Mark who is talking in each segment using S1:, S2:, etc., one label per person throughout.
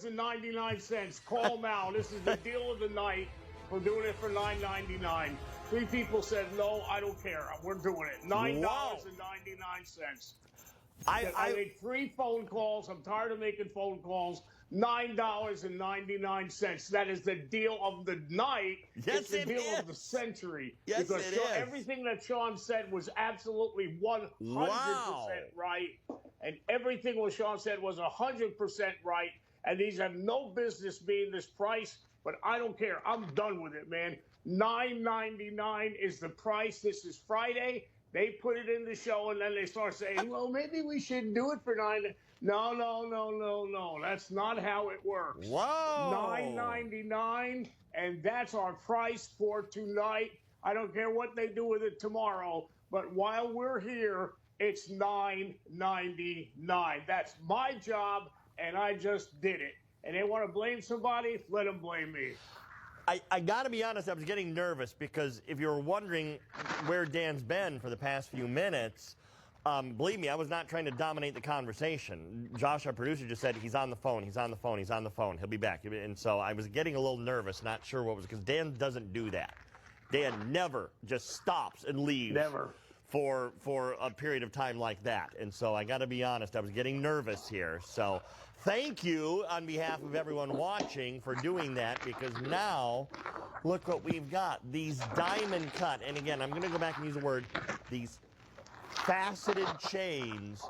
S1: $9.99. Call now. This is the deal of the night. We're doing it for $9.99. 3 people said, no, I don't care. We're doing it. $9.99. I made 3 phone calls. I'm tired of making phone calls. $9.99. That is the deal of the night.
S2: Yes,
S1: it's the deal of the century.
S2: Yes,
S1: because
S2: it is.
S1: Everything that Sean said was absolutely 100% right. And everything what Sean said was 100% right. And these have no business being this price. But I don't care. I'm done with it, man. $9.99 is the price. This is Friday. They put it in the show, and then they start saying, well, maybe we should do it for $9. No. That's not how it works.
S2: Whoa.
S1: $9.99, and that's our price for tonight. I don't care what they do with it tomorrow, but while we're here, it's $9.99. That's my job, and I just did it. And they want to blame somebody, let them blame me.
S2: I got to be honest, I was getting nervous because if you're wondering where Dan's been for the past few minutes, believe me, I was not trying to dominate the conversation. Josh, our producer, just said he's on the phone. He'll be back. And so I was getting a little nervous, not sure what was, because Dan doesn't do that. Dan never just stops and leaves.
S1: Never.
S2: For a period of time like that. And so I got to be honest, I was getting nervous here. So thank you on behalf of everyone watching for doing that, because now look what we've got. These diamond cut, and again, I'm going to go back and use the word, these faceted chains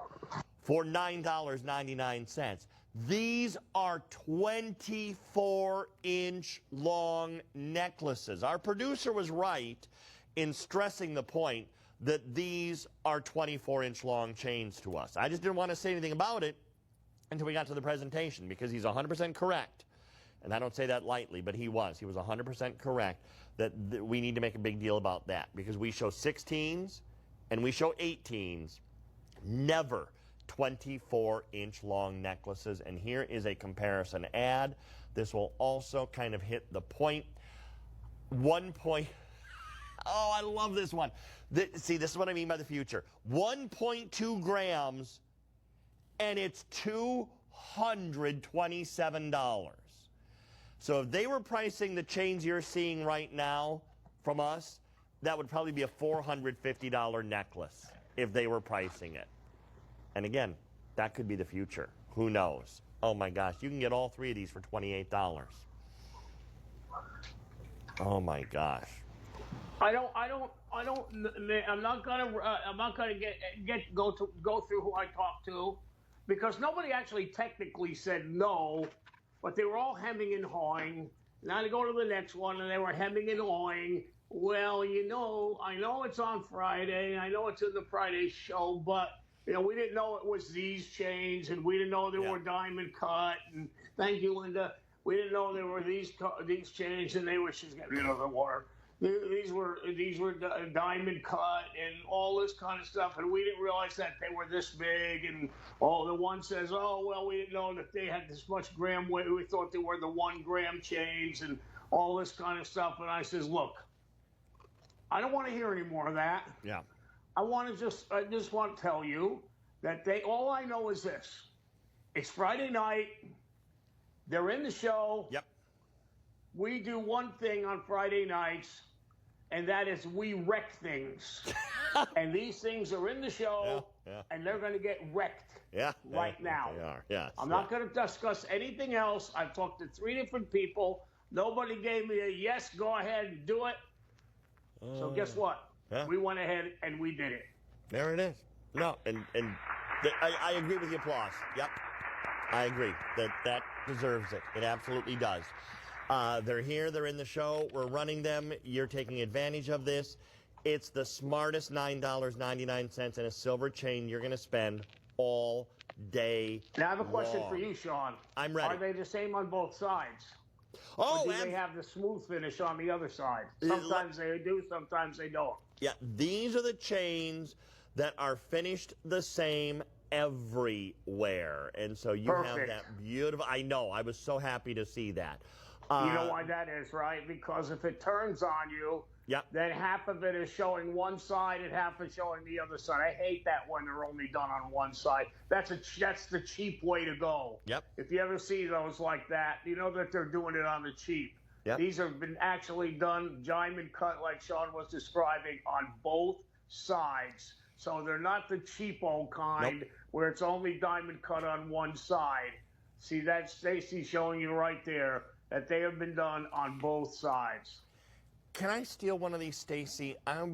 S2: for $9.99. These are 24-inch long necklaces. Our producer was right in stressing the point that these are 24-inch long chains to us. I just didn't want to say anything about it until we got to the presentation, because he's 100% correct. And I don't say that lightly, but he was. He was 100% correct that we need to make a big deal about that, because we show 16s and we show 18s, never 24-inch long necklaces. And here is a comparison ad. This will also kind of hit the point. Oh, I love this one. See, this is what I mean by the future. 1.2 grams, and it's $227. So if they were pricing the chains you're seeing right now from us, that would probably be a $450 necklace if they were pricing it. And again, that could be the future. Who knows? Oh my gosh, you can get all 3 of these for $28. Oh my gosh.
S1: I'm not gonna go through who I talked to, because nobody actually technically said no, but they were all hemming and hawing. Now they go to the next one, and they were hemming and hawing. Well, I know it's on Friday, I know it's in the Friday show, but we didn't know it was these chains, and we didn't know they were diamond cut. And thank you, Linda. We didn't know there were these chains, and she's getting rid of the water. These were diamond cut and all this kind of stuff, and we didn't realize that they were this big. And the one says, oh, well, we didn't know that they had this much gram weight. We thought they were the 1 gram chains and all this kind of stuff. And I says, look, I don't want to hear any more of that.
S2: Yeah.
S1: I just want to tell you that all I know is this. It's Friday night. They're in the show.
S2: Yep.
S1: We do one thing on Friday nights, and that is we wreck things. And these things are in the show, and they're going to get wrecked right now.
S2: They are, yes.
S1: I'm not going to discuss anything else. I've talked to 3 different people. Nobody gave me a yes, go ahead and do it. So guess what? We went ahead and we did it.
S2: There it is. No, I agree with the applause. Yep. I agree. That deserves it. It absolutely does. They're here. They're in the show. We're running them. You're taking advantage of this. It's the smartest $9.99 and a silver chain you're going to spend all day
S1: Now, I have a question for you, Sean.
S2: I'm ready.
S1: Are they the same on both sides?
S2: Oh,
S1: or do they have the smooth finish on the other side? Sometimes they do, sometimes they don't.
S2: Yeah, these are the chains that are finished the same everywhere. And so you have that beautiful, I know, I was so happy to see that.
S1: You know why that is, right? Because if it turns on you,
S2: Yep.
S1: then half of it is showing one side and half is showing the other side. I hate that when they're only done on one side. That's the cheap way to go.
S2: Yep.
S1: If you ever see those like that, you know that they're doing it on the cheap.
S2: Yep.
S1: These have been actually done, diamond cut, like Sean was describing, on both sides. So they're not the cheapo kind where it's only diamond cut on one side. See, that's Stacy showing you right there that they have been done on both sides.
S2: Can I steal one of these, Stacy? I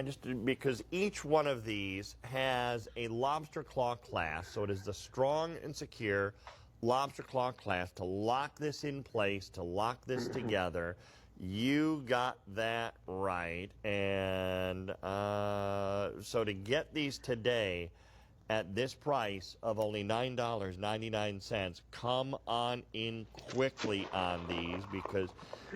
S2: just because each one of these has a lobster claw clasp, so it is the strong and secure lobster claw clasp to lock this in place, to lock this together. You got that right, and so to get these today at this price of only $9.99, come on in quickly on these because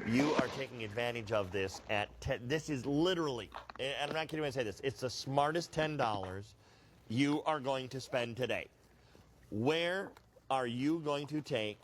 S2: you are taking advantage of this at this is literally, and I'm not kidding when I say this, it's the smartest $10 you are going to spend today. Where are you going to take